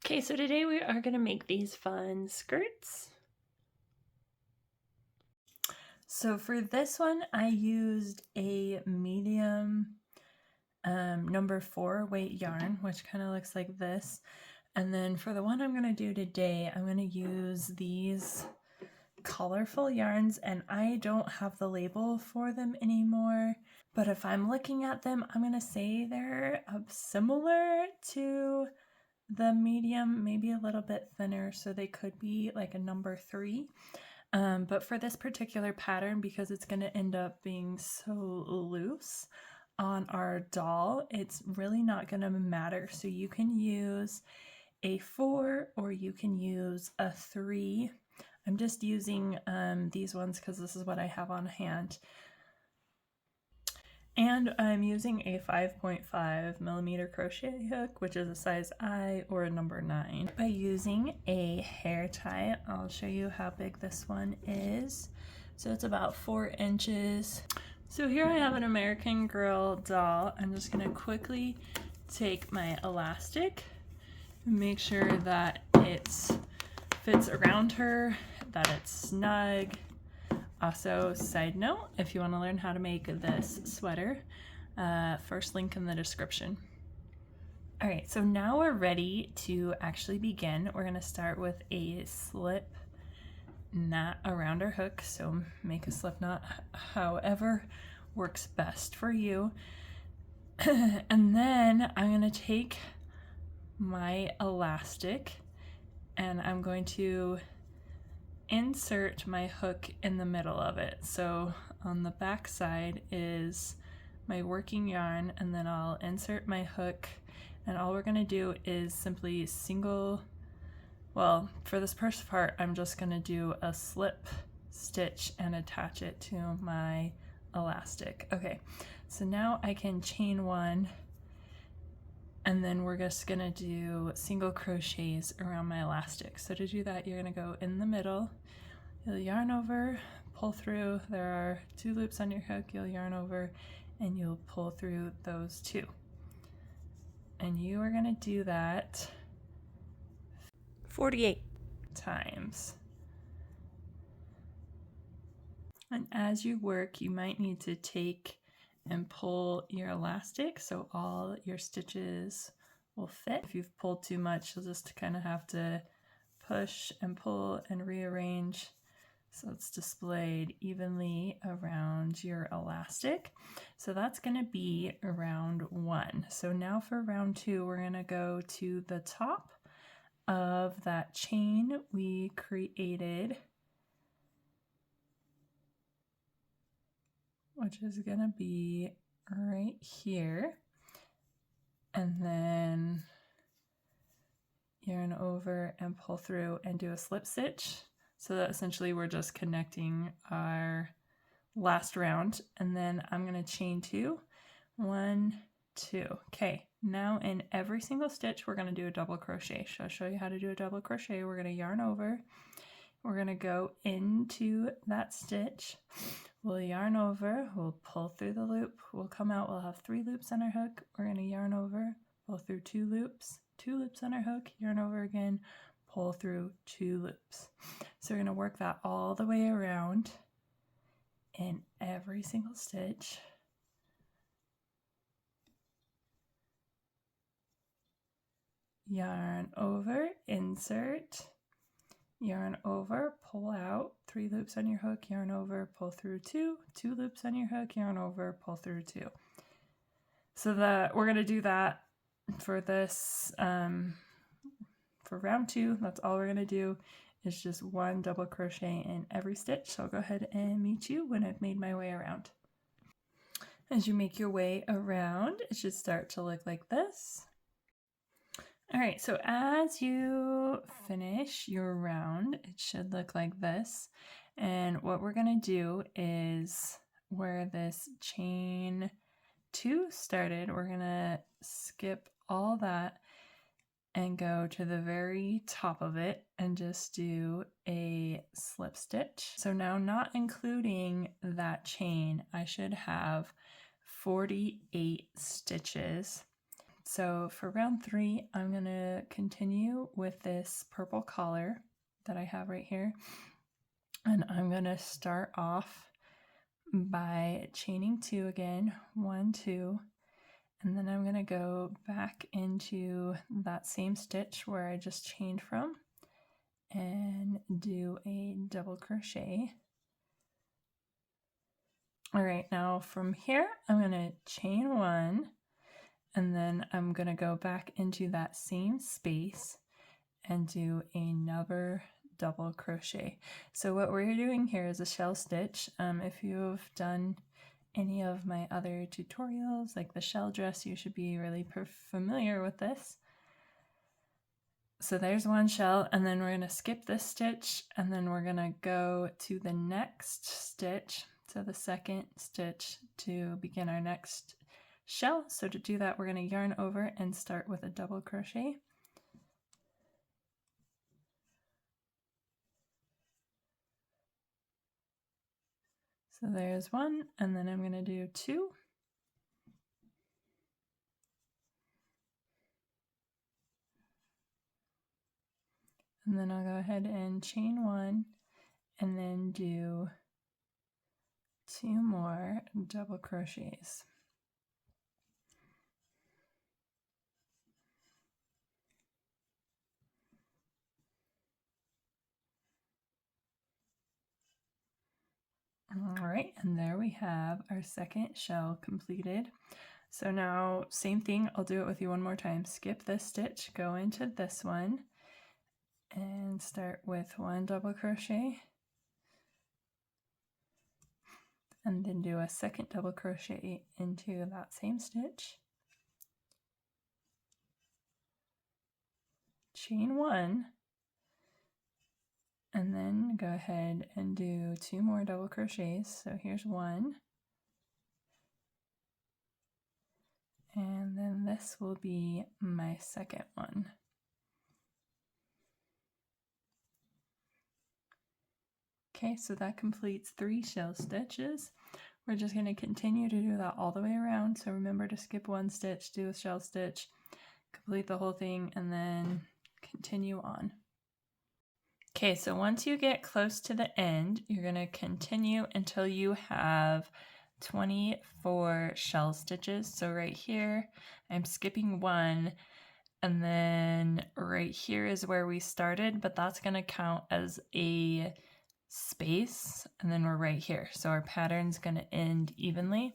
Okay, so today we are going to make these fun skirts. So for this one, I used a medium number 4 weight yarn, which kind of looks like this. And then for the one I'm going to do today, I'm going to use these colorful yarns, and I don't have the label for them anymore. But if I'm looking at them, I'm going to say they're similar to the medium, maybe a little bit thinner, so they could be like a number 3. But for this particular pattern, because it's going to end up being so loose on our doll, it's really not going to matter. So you can use a 4 or you can use a 3. I'm just using these ones because this is what I have on hand. And I'm using a 5.5 millimeter crochet hook, which is a size I or a number 9. By using a hair tie, I'll show you how big this one is. So it's about 4 inches. So here I have an American Girl doll. I'm just gonna quickly take my elastic, make sure that it fits around her, that it's snug. Also, side note, if you want to learn how to make this sweater, first link in the description. All right, so now we're ready to actually begin. We're going to start with a slip knot around our hook. So make a slip knot however works best for you. And then I'm going to take my elastic and I'm going to insert my hook in the middle of it. So on the back side is my working yarn, and then I'll insert my hook, and all we're going to do is simply for this first part I'm just going to do a slip stitch and attach it to my elastic. Okay, so now I can chain 1, and then we're just gonna do single crochets around my elastic. So to do that, you're gonna go in the middle, you'll yarn over, pull through. There are 2 loops on your hook, you'll yarn over, and you'll pull through those 2. And you are gonna do that 48 times. And as you work, you might need to take and pull your elastic so all your stitches will fit. If you've pulled too much, you'll just kind of have to push and pull and rearrange so it's displayed evenly around your elastic. So that's going to be round 1. So now for round 2, we're going to go to the top of that chain we created, which is going to be right here, and then yarn over and pull through and do a slip stitch. So that essentially we're just connecting our last round, and then I'm going to chain 2, 1, 2. Okay, now in every single stitch we're going to do a double crochet. So I'll show you how to do a double crochet. We're going to yarn over, we're going to go into that stitch, we'll yarn over, we'll pull through the loop, we'll come out, we'll have 3 loops on our hook, we're going to yarn over, pull through 2 loops, 2 loops on our hook, yarn over again, pull through 2 loops. So we're going to work that all the way around in every single stitch. Yarn over, insert, yarn over, pull out, 3 loops on your hook, yarn over, pull through 2, 2 loops on your hook, yarn over, pull through 2. So that we're going to do that for this, for round 2. That's all we're going to do is just 1 double crochet in every stitch. So I'll go ahead and meet you when I've made my way around. As you make your way around, it should start to look like this. All right, so as you finish your round, it should look like this. And what we're going to do is where this chain 2 started, we're going to skip all that and go to the very top of it and just do a slip stitch. So now, not including that chain, I should have 48 stitches So for round 3, I'm going to continue with this purple collar that I have right here. And I'm going to start off by chaining 2 again, 1, 2, and then I'm going to go back into that same stitch where I just chained from and do a double crochet. All right, now from here, I'm going to chain 1, and then I'm going to go back into that same space and do another double crochet. So what we're doing here is a shell stitch. If you've done any of my other tutorials, like the shell dress, you should be really familiar with this. So there's one shell, and then we're going to skip this stitch, and then we're going to go to the next stitch, so the second stitch, to begin our next shell. So to do that, we're going to yarn over and start with a double crochet. So there's 1, and then I'm going to do 2. And then I'll go ahead and chain 1, and then do 2 more double crochets. All right, and there we have our second shell completed. So now, same thing, I'll do it with you one more time. Skip this stitch, go into this one, and start with 1 double crochet, and then do a second double crochet into that same stitch. Chain 1, and then go ahead and do 2 more double crochets. So here's 1, and then this will be my second one. Okay, so that completes 3 shell stitches. We're just going to continue to do that all the way around. So remember to skip 1 stitch, do a shell stitch, complete the whole thing, and then continue on. Okay, so once you get close to the end, you're going to continue until you have 24 shell stitches. So right here, I'm skipping 1, and then right here is where we started, but that's going to count as a space, and then we're right here. So our pattern's going to end evenly.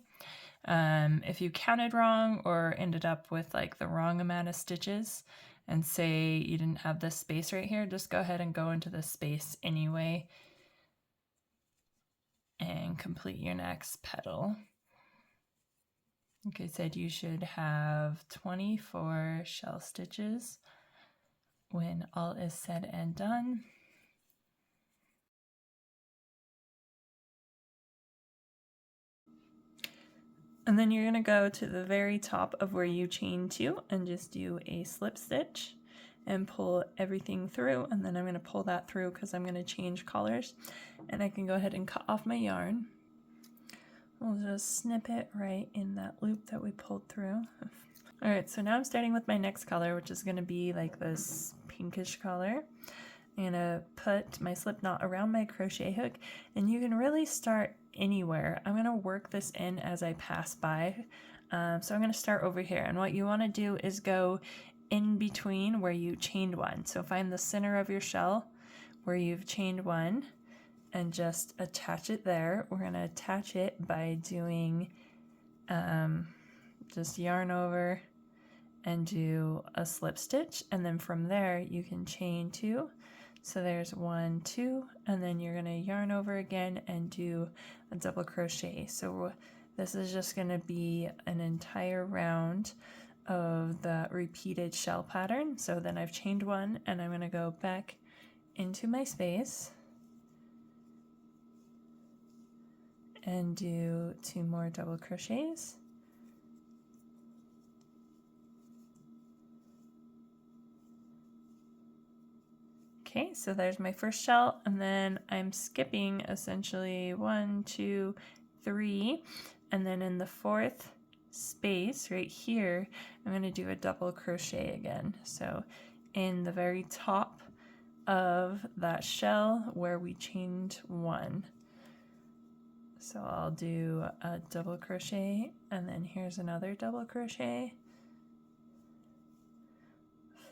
If you counted wrong or ended up with like the wrong amount of stitches, and say you didn't have this space right here, just go ahead and go into this space anyway and complete your next petal. Like I said, you should have 24 shell stitches when all is said and done. And then you're going to go to the very top of where you chain 2 and just do a slip stitch and pull everything through. And then I'm going to pull that through because I'm going to change colors, and I can go ahead and cut off my yarn. We'll just snip it right in that loop that we pulled through. All right, so now I'm starting with my next color, which is going to be like this pinkish color. I'm going to put my slip knot around my crochet hook, and you can really start anywhere. I'm going to work this in as I pass by. So I'm going to start over here, and what you want to do is go in between where you chained 1. So find the center of your shell where you've chained 1 and just attach it there. We're going to attach it by doing just yarn over and do a slip stitch, and then from there you can chain 2. So there's 1, 2, and then you're going to yarn over again and do a double crochet. So this is just going to be an entire round of the repeated shell pattern. So then I've chained 1, and I'm going to go back into my space and do 2 more double crochets. Okay, so there's my first shell, and then I'm skipping essentially 1, 2, 3, and then in the 4th space right here, I'm going to do a double crochet again. So in the very top of that shell where we chained 1. So I'll do a double crochet, and then here's another double crochet,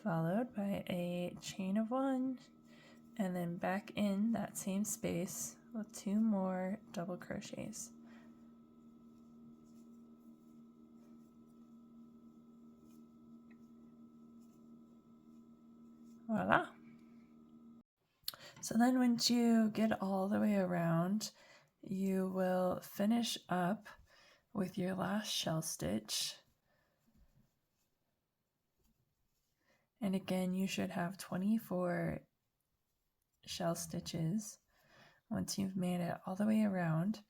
followed by a chain of 1, and then back in that same space with 2 more double crochets. Voila! So then once you get all the way around, you will finish up with your last shell stitch. And again, you should have 24 shell stitches once you've made it all the way around.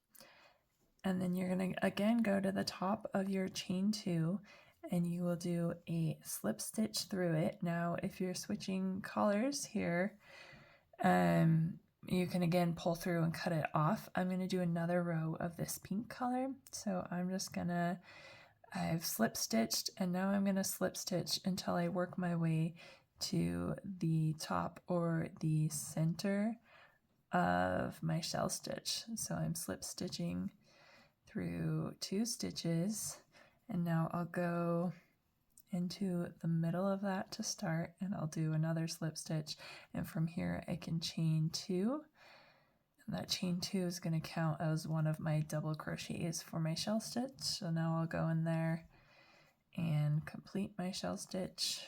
And then you're going to again go to the top of your chain 2 and you will do a slip stitch through it. Now, if you're switching colors here, you can again pull through and cut it off. I'm going to do another row of this pink color. So I've slip stitched, and now I'm going to slip stitch until I work my way to the top or the center of my shell stitch. So I'm slip stitching through 2 stitches, and now I'll go into the middle of that to start, and I'll do another slip stitch, and from here I can chain 2, and that chain 2 is going to count as one of my double crochets for my shell stitch. So now I'll go in there and complete my shell stitch,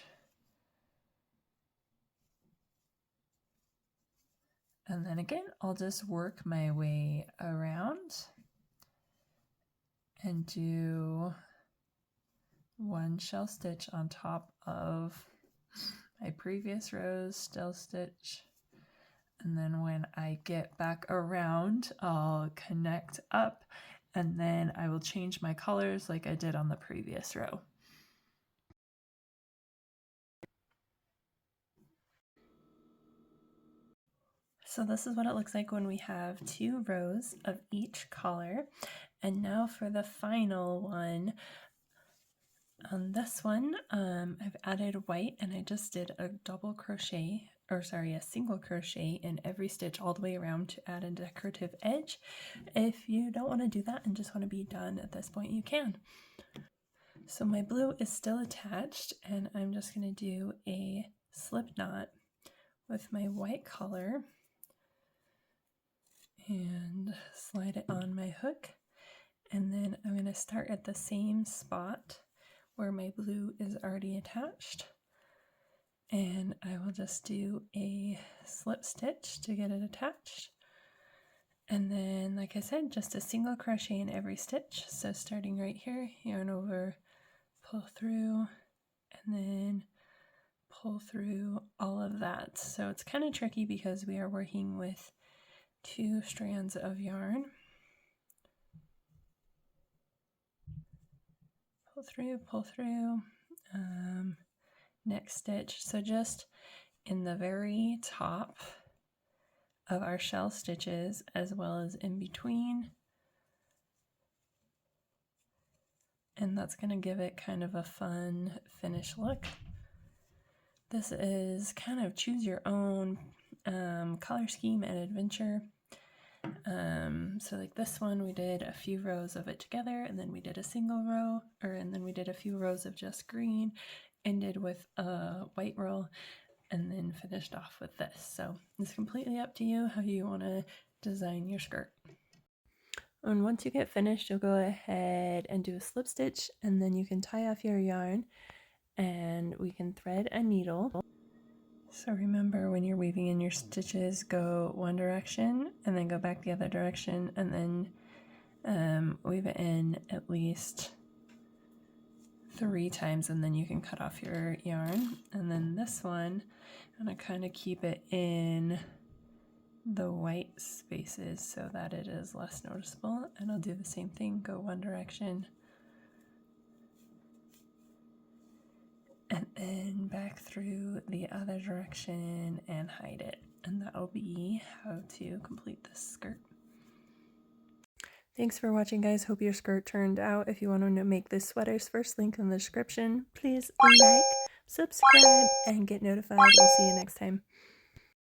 and then again I'll just work my way around and do 1 shell stitch on top of my previous row's shell stitch, and then when I get back around I'll connect up, and then I will change my colors like I did on the previous row. So this is what it looks like when we have 2 rows of each color. And now for the final one. On this one, I've added white, and I just did a double crochet, or sorry, a single crochet in every stitch all the way around to add a decorative edge. If you don't want to do that and just want to be done at this point, you can. So my blue is still attached, and I'm just going to do a slip knot with my white color and slide it on my hook, and then I'm going to start at the same spot where my blue is already attached, and I will just do a slip stitch to get it attached, and then like I said, just a single crochet in every stitch. So starting right here, yarn over, pull through, and then pull through all of that. So it's kind of tricky because we are working with 2 strands of yarn. Pull through, next stitch. So just in the very top of our shell stitches, as well as in between, and that's going to give it kind of a fun finish look. This is kind of choose your own color scheme and adventure. So like this one, we did a few rows of it together, and then we did a single row, and then we did a few rows of just green, ended with a white row, and then finished off with this. So it's completely up to you how you want to design your skirt. And once you get finished, you'll go ahead and do a slip stitch, and then you can tie off your yarn, and we can thread a needle. So remember, when you're weaving in your stitches, go one direction and then go back the other direction, and then weave it in at least 3 times, and then you can cut off your yarn. And then this one, I'm going to kind of keep it in the white spaces so that it is less noticeable, and I'll do the same thing, go one direction and then back through the other direction and hide it, and that'll be how to complete this skirt. Thanks for watching, guys. Hope your skirt turned out. If you want to make this sweaters, first link in the description. Please like, subscribe, and get notified. We'll see you next time.